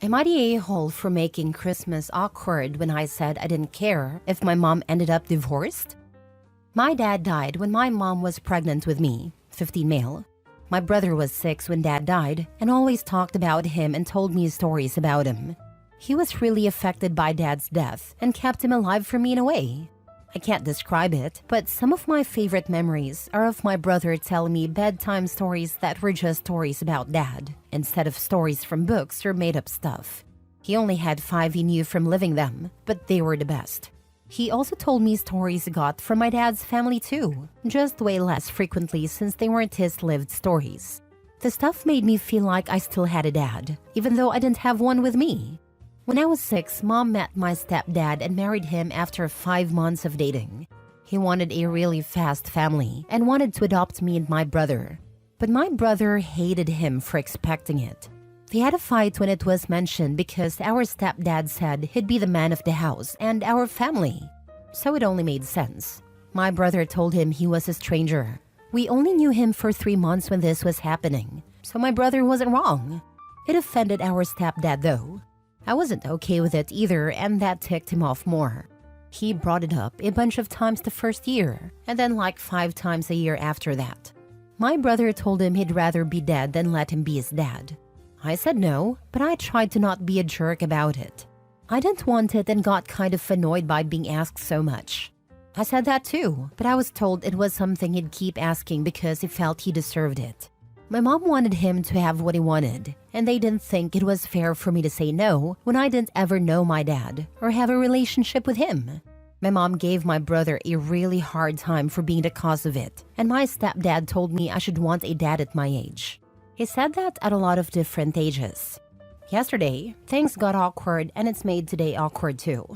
Am I the a-hole for making Christmas awkward when I said I didn't care if my mom ended up divorced? My dad died when my mom was pregnant with me, 15 male. My brother was 6 when dad died and always talked about him and told me stories about him. He was really affected by dad's death and kept him alive for me in a way. I can't describe it, but some of my favorite memories are of my brother telling me bedtime stories that were just stories about dad, instead of stories from books or made-up stuff. He only had 5 he knew from living them, but they were the best. He also told me stories he got from my dad's family too, just way less frequently since they weren't his lived stories. The stuff made me feel like I still had a dad, even though I didn't have one with me. When I was 6, Mom met my stepdad and married him after 5 months of dating. He wanted a really fast family and wanted to adopt me and my brother. But my brother hated him for expecting it. They had a fight when it was mentioned because our stepdad said he'd be the man of the house and our family. So it only made sense. My brother told him he was a stranger. We only knew him for 3 months when this was happening, so my brother wasn't wrong. It offended our stepdad though. I wasn't okay with it either, and that ticked him off more. He brought it up a bunch of times the first year, and then like 5 times a year after that. My brother told him he'd rather be dead than let him be his dad. I said no, but I tried to not be a jerk about it. I didn't want it and got kind of annoyed by being asked so much. I said that too, but I was told it was something he'd keep asking because he felt he deserved it. My mom wanted him to have what he wanted, and they didn't think it was fair for me to say no when I didn't ever know my dad or have a relationship with him. My mom gave my brother a really hard time for being the cause of it, and my stepdad told me I should want a dad at my age. He said that at a lot of different ages. Yesterday, things got awkward and it's made today awkward too.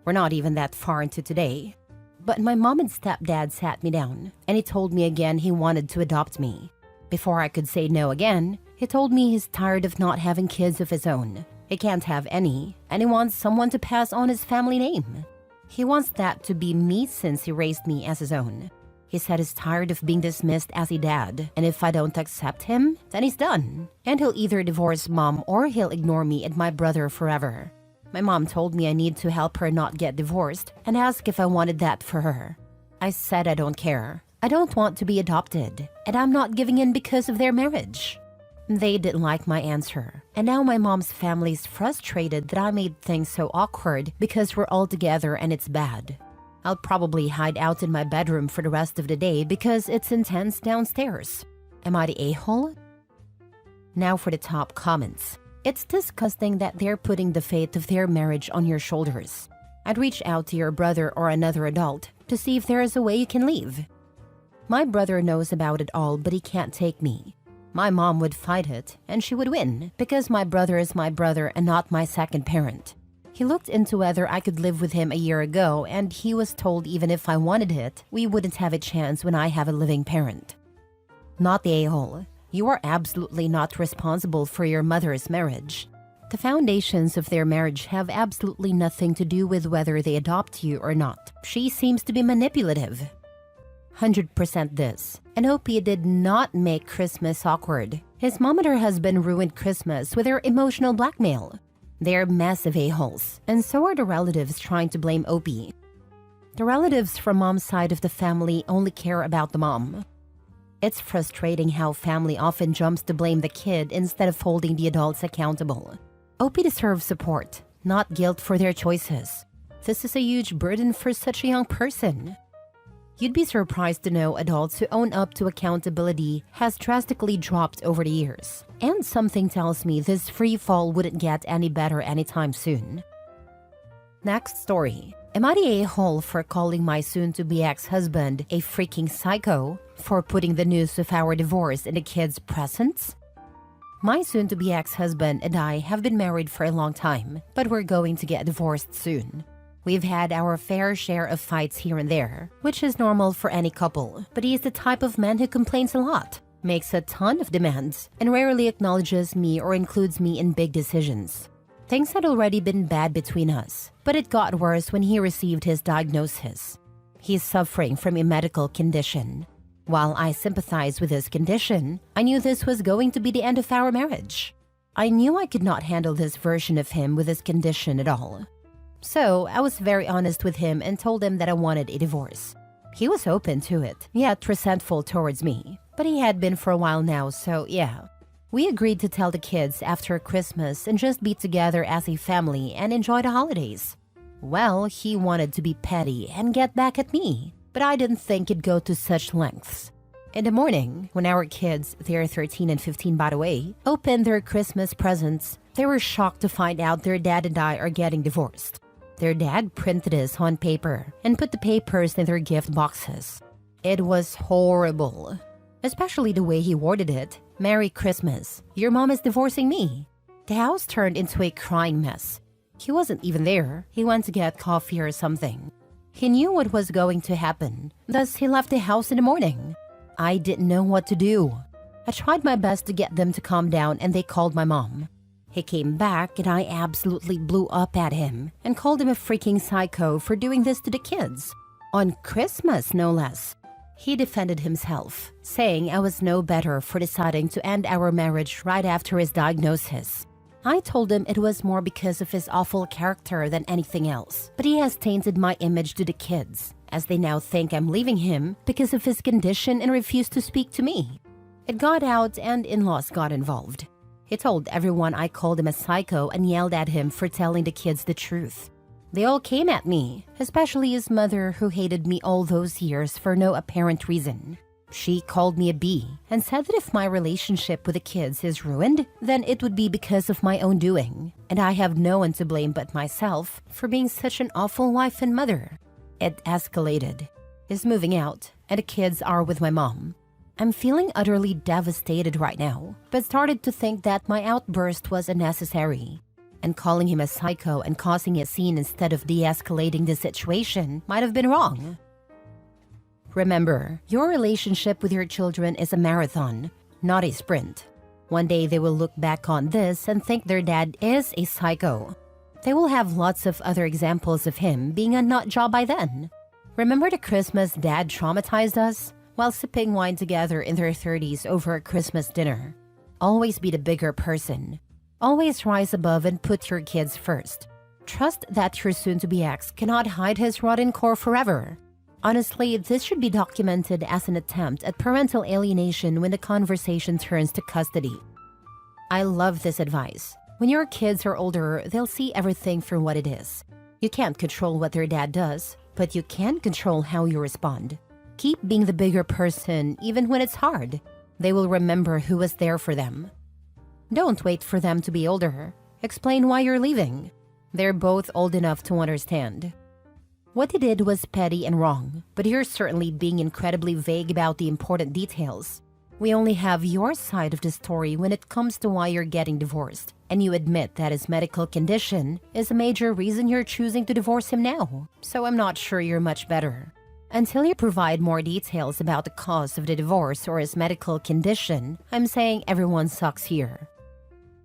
We're not even that far into today. But my mom and stepdad sat me down, and he told me again he wanted to adopt me. Before I could say no again, he told me he's tired of not having kids of his own. He can't have any, and he wants someone to pass on his family name. He wants that to be me since he raised me as his own. He said he's tired of being dismissed as a dad, and if I don't accept him, then he's done. And he'll either divorce mom or he'll ignore me and my brother forever. My mom told me I need to help her not get divorced and ask if I wanted that for her. I said I don't care. I don't want to be adopted, and I'm not giving in because of their marriage. They didn't like my answer, and now my mom's family's frustrated that I made things so awkward because we're all together and it's bad. I'll probably hide out in my bedroom for the rest of the day because it's intense downstairs. Am I the a-hole? Now for the top comments. It's disgusting that they're putting the fate of their marriage on your shoulders. I'd reach out to your brother or another adult to see if there is a way you can leave. My brother knows about it all, but he can't take me. My mom would fight it, and she would win because my brother is my brother and not my second parent. He looked into whether I could live with him a year ago, and he was told even if I wanted it, we wouldn't have a chance when I have a living parent. Not the a-hole. You are absolutely not responsible for your mother's marriage. The foundations of their marriage have absolutely nothing to do with whether they adopt you or not. She seems to be manipulative. 100% this. And Opie did not make Christmas awkward. His mom and her husband ruined Christmas with their emotional blackmail. They're massive a-holes, and so are the relatives trying to blame Opie. The relatives from mom's side of the family only care about the mom. It's frustrating how family often jumps to blame the kid instead of holding the adults accountable. Opie deserves support, not guilt for their choices. This is a huge burden for such a young person. You'd be surprised to know adults who own up to accountability has drastically dropped over the years. And something tells me this free fall wouldn't get any better anytime soon. Next story. Am I the a-hole for calling my soon-to-be ex-husband a freaking psycho for putting the news of our divorce in the kids' presents? My soon-to-be ex-husband and I have been married for a long time, but we're going to get divorced soon. We've had our fair share of fights here and there, which is normal for any couple, but he is the type of man who complains a lot, makes a ton of demands, and rarely acknowledges me or includes me in big decisions. Things had already been bad between us, but it got worse when he received his diagnosis. He is suffering from a medical condition. While I sympathize with his condition, I knew this was going to be the end of our marriage. I knew I could not handle this version of him with his condition at all. So I was very honest with him and told him that I wanted a divorce. He was open to it, yet resentful towards me. But he had been for a while now, so yeah. We agreed to tell the kids after Christmas and just be together as a family and enjoy the holidays. Well, he wanted to be petty and get back at me, but I didn't think it'd go to such lengths. In the morning, when our kids, they're 13 and 15 by the way, opened their Christmas presents, they were shocked to find out their dad and I are getting divorced. Their dad printed this on paper and put the papers in their gift boxes. It was horrible. Especially the way he worded it. Merry Christmas. Your mom is divorcing me. The house turned into a crying mess. He wasn't even there. He went to get coffee or something. He knew what was going to happen. Thus, he left the house in the morning. I didn't know what to do. I tried my best to get them to calm down and they called my mom. He came back and I absolutely blew up at him and called him a freaking psycho for doing this to the kids. On Christmas, no less. He defended himself, saying I was no better for deciding to end our marriage right after his diagnosis. I told him it was more because of his awful character than anything else, but he has tainted my image to the kids, as they now think I'm leaving him because of his condition and refuse to speak to me. It got out and in-laws got involved. He told everyone I called him a psycho and yelled at him for telling the kids the truth. They all came at me, especially his mother who hated me all those years for no apparent reason. She called me a bee and said that if my relationship with the kids is ruined, then it would be because of my own doing, and I have no one to blame but myself for being such an awful wife and mother. It escalated. He's moving out, and the kids are with my mom. I'm feeling utterly devastated right now, but started to think that my outburst was unnecessary. And calling him a psycho and causing a scene instead of de-escalating the situation might have been wrong. Remember, your relationship with your children is a marathon, not a sprint. One day they will look back on this and think their dad is a psycho. They will have lots of other examples of him being a nut job by then. Remember the Christmas dad traumatized us while sipping wine together in their 30s over a Christmas dinner? Always be the bigger person. Always rise above and put your kids first. Trust that your soon-to-be ex cannot hide his rotten core forever. Honestly, this should be documented as an attempt at parental alienation when the conversation turns to custody. I love this advice. When your kids are older, they'll see everything for what it is. You can't control what their dad does, but you can control how you respond. Keep being the bigger person even when it's hard. They will remember who was there for them. Don't wait for them to be older. Explain why you're leaving. They're both old enough to understand. What he did was petty and wrong, but you're certainly being incredibly vague about the important details. We only have your side of the story when it comes to why you're getting divorced, and you admit that his medical condition is a major reason you're choosing to divorce him now, so I'm not sure you're much better. Until you provide more details about the cause of the divorce or his medical condition, I'm saying everyone sucks here.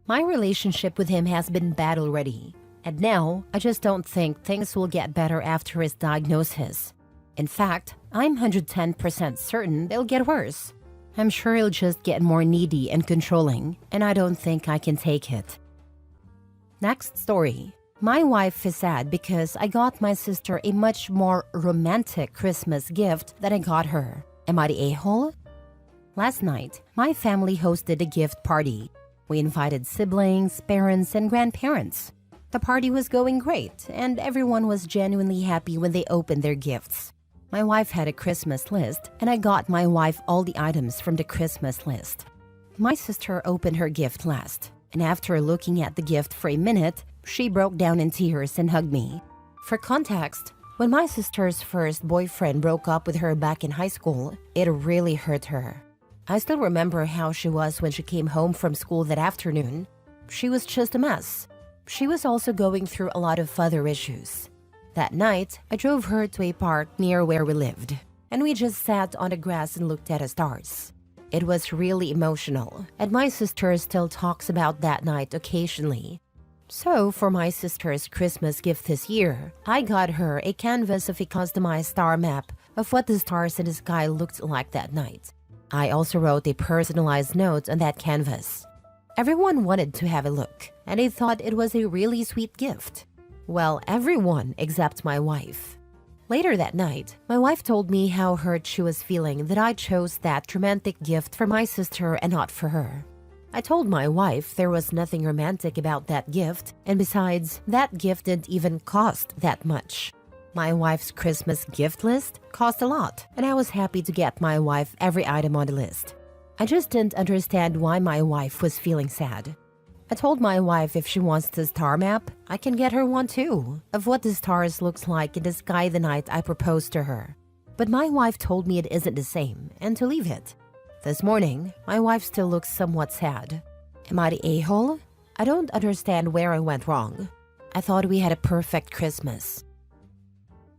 My relationship with him has been bad already, and now I just don't think things will get better after his diagnosis. In fact, I'm 110% certain they'll get worse. I'm sure he'll just get more needy and controlling, and I don't think I can take it. Next story. My wife is sad because I got my sister a much more romantic Christmas gift than I got her. Am I the a-hole? Last night, my family hosted a gift party. We invited siblings, parents, and grandparents. The party was going great, and everyone was genuinely happy when they opened their gifts. My wife had a Christmas list, and I got my wife all the items from the Christmas list. My sister opened her gift last, and after looking at the gift for a minute, she broke down in tears and hugged me. For context, when my sister's first boyfriend broke up with her back in high school, it really hurt her. I still remember how she was when she came home from school that afternoon. She was just a mess. She was also going through a lot of other issues. That night, I drove her to a park near where we lived, and we just sat on the grass and looked at the stars. It was really emotional, and my sister still talks about that night occasionally. So, for my sister's Christmas gift this year, I got her a canvas of a customized star map of what the stars in the sky looked like that night. I also wrote a personalized note on that canvas. Everyone wanted to have a look, and they thought it was a really sweet gift. Well, everyone except my wife. Later that night, my wife told me how hurt she was feeling that I chose that romantic gift for my sister and not for her. I told my wife there was nothing romantic about that gift, and besides, that gift didn't even cost that much. My wife's Christmas gift list cost a lot, and I was happy to get my wife every item on the list. I just didn't understand why my wife was feeling sad. I told my wife if she wants the star map, I can get her one too, of what the stars looks like in the sky the night I proposed to her. But my wife told me it isn't the same, and to leave it. This morning, my wife still looks somewhat sad. Am I the a-hole? I don't understand where I went wrong. I thought we had a perfect Christmas.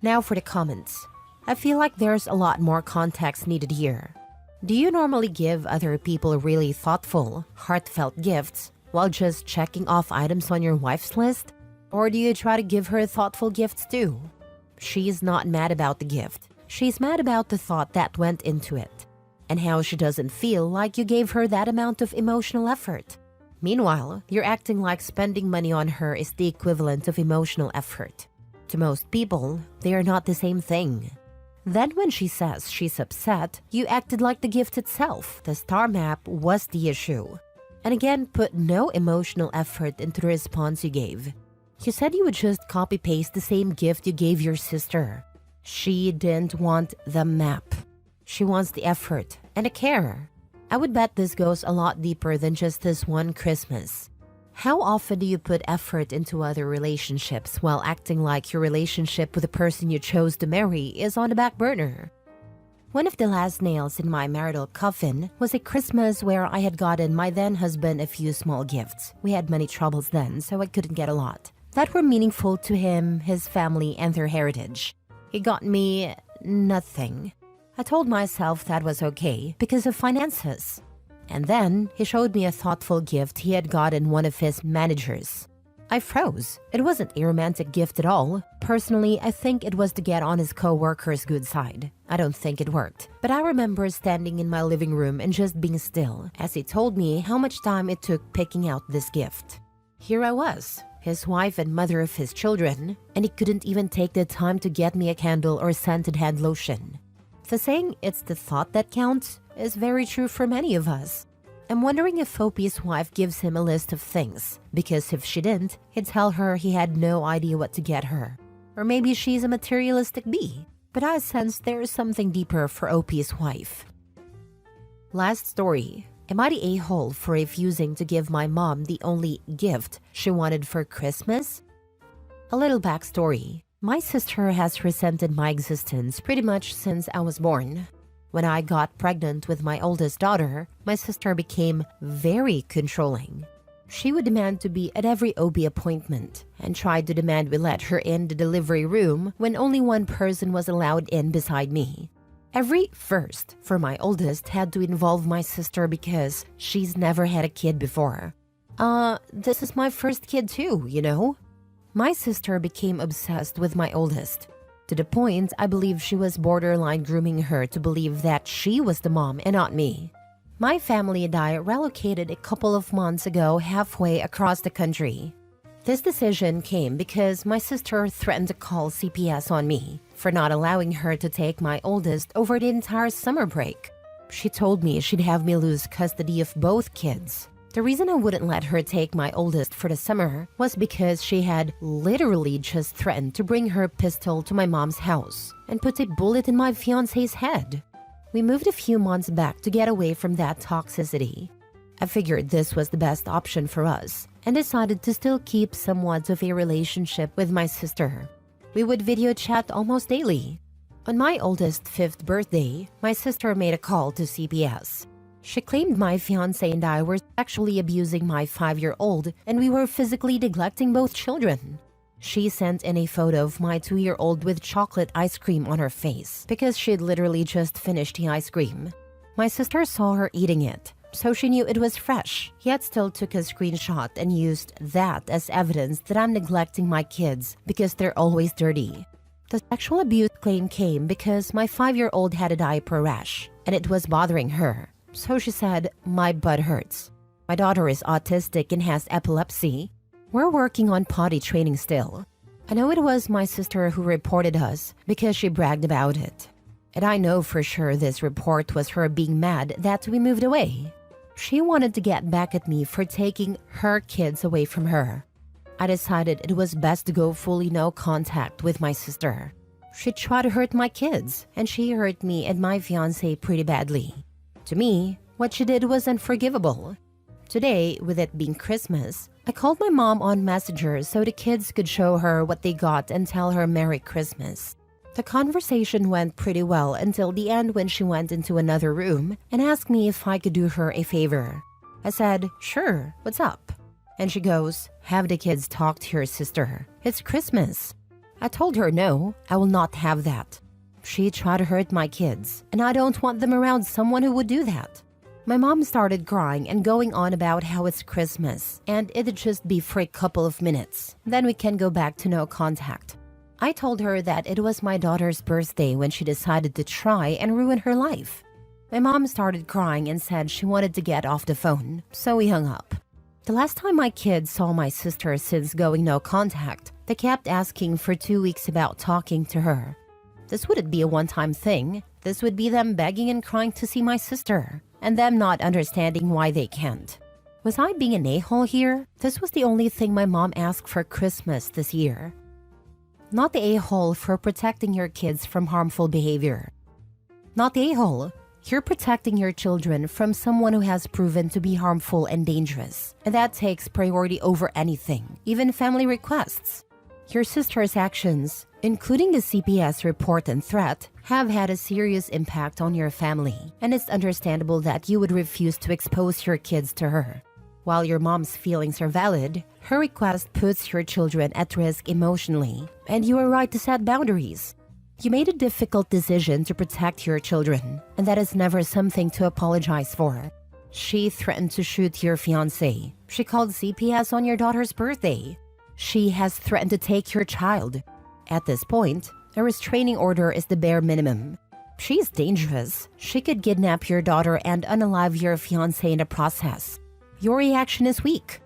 Now for the comments. I feel like there's a lot more context needed here. Do you normally give other people really thoughtful, heartfelt gifts while just checking off items on your wife's list? Or do you try to give her thoughtful gifts too? She's not mad about the gift. She's mad about the thought that went into it, and how she doesn't feel like you gave her that amount of emotional effort. Meanwhile, you're acting like spending money on her is the equivalent of emotional effort. To most people, they are not the same thing. Then when she says she's upset, you acted like the gift itself, the star map, was the issue. And again, put no emotional effort into the response you gave. You said you would just copy-paste the same gift you gave your sister. She didn't want the map. She wants the effort and the care. I would bet this goes a lot deeper than just this one Christmas. How often do you put effort into other relationships while acting like your relationship with the person you chose to marry is on the back burner? One of the last nails in my marital coffin was a Christmas where I had gotten my then husband a few small gifts. We had many troubles then, so I couldn't get a lot, that were meaningful to him, his family, and their heritage. He got me nothing. I told myself that was okay because of finances. And then he showed me a thoughtful gift he had gotten one of his managers. I froze. It wasn't a romantic gift at all. Personally, I think it was to get on his co-worker's good side. I don't think it worked. But I remember standing in my living room and just being still as he told me how much time it took picking out this gift. Here I was, his wife and mother of his children, and he couldn't even take the time to get me a candle or scented hand lotion. The saying, "it's the thought that counts," is very true for many of us. I'm wondering if Opie's wife gives him a list of things, because if she didn't, he'd tell her he had no idea what to get her. Or maybe she's a materialistic bee, but I sense there's something deeper for Opie's wife. Last story. Am I the a-hole for refusing to give my mom the only gift she wanted for Christmas? A little backstory. My sister has resented my existence pretty much since I was born. When I got pregnant with my oldest daughter, my sister became very controlling. She would demand to be at every OB appointment and tried to demand we let her in the delivery room when only one person was allowed in beside me. Every first for my oldest had to involve my sister because she's never had a kid before. This is my first kid too, you know? My sister became obsessed with my oldest, to the point I believe she was borderline grooming her to believe that she was the mom and not me. My family and I relocated a couple of months ago halfway across the country. This decision came because my sister threatened to call CPS on me for not allowing her to take my oldest over the entire summer break. She told me she'd have me lose custody of both kids. The reason I wouldn't let her take my oldest for the summer was because she had literally just threatened to bring her pistol to my mom's house and put a bullet in my fiancé's head. We moved a few months back to get away from that toxicity. I figured this was the best option for us and decided to still keep somewhat of a relationship with my sister. We would video chat almost daily. On my oldest 5th birthday, my sister made a call to CPS. She claimed my fiancé and I were sexually abusing my 5-year-old and we were physically neglecting both children. She sent in a photo of my 2-year-old with chocolate ice cream on her face because she'd literally just finished the ice cream. My sister saw her eating it, so she knew it was fresh, yet still took a screenshot and used that as evidence that I'm neglecting my kids because they're always dirty. The sexual abuse claim came because my 5-year-old had a diaper rash and it was bothering her. So she said, "My butt hurts." My daughter is autistic and has epilepsy. We're working on potty training still. I know it was my sister who reported us because she bragged about it. And I know for sure this report was her being mad that we moved away. She wanted to get back at me for taking her kids away from her. I decided it was best to go fully no contact with my sister. She tried to hurt my kids, and she hurt me and my fiancé pretty badly. To me, what she did was unforgivable. Today, with it being Christmas, I called my mom on Messenger so the kids could show her what they got and tell her Merry Christmas. The conversation went pretty well until the end when she went into another room and asked me if I could do her a favor. I said, "Sure, what's up?" And she goes, "Have the kids talk to your sister. It's Christmas." I told her no, I will not have that. She tried to hurt my kids, and I don't want them around someone who would do that. My mom started crying and going on about how it's Christmas, and it'd just be for a couple of minutes. Then we can go back to no contact. I told her that it was my daughter's birthday when she decided to try and ruin her life. My mom started crying and said she wanted to get off the phone, so we hung up. The last time my kids saw my sister since going no contact, they kept asking for 2 weeks about talking to her. This wouldn't be a one-time thing. This would be them begging and crying to see my sister, and them not understanding why they can't. Was I being an a-hole here? This was the only thing my mom asked for Christmas this year. Not the a-hole for protecting your kids from harmful behavior. Not the a-hole. You're protecting your children from someone who has proven to be harmful and dangerous, and that takes priority over anything, even family requests. Your sister's actions, including the CPS report and threat, have had a serious impact on your family, and it's understandable that you would refuse to expose your kids to her. While your mom's feelings are valid, her request puts your children at risk emotionally, and you are right to set boundaries. You made a difficult decision to protect your children, and that is never something to apologize for. She threatened to shoot your fiancé. She called CPS on your daughter's birthday. She has threatened to take your child. At this point, a restraining order is the bare minimum. She's dangerous. She could kidnap your daughter and unalive your fiancé in the process. Your reaction is weak.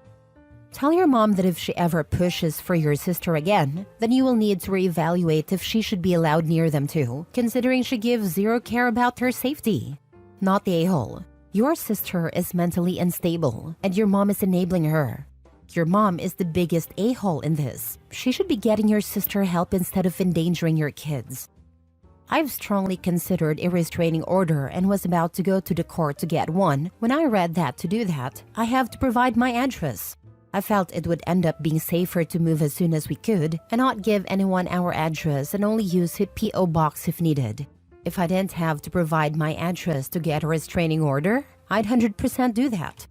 Tell your mom that if she ever pushes for your sister again, then you will need to reevaluate if she should be allowed near them too, considering she gives zero care about her safety. Not the a-hole. Your sister is mentally unstable, and your mom is enabling her. Your mom is the biggest a-hole in this. She should be getting your sister help instead of endangering your kids. I've strongly considered a restraining order and was about to go to the court to get one when I read that to do that, I have to provide my address. I felt it would end up being safer to move as soon as we could and not give anyone our address and only use a P.O. box if needed. If I didn't have to provide my address to get a restraining order, I'd 100% do that.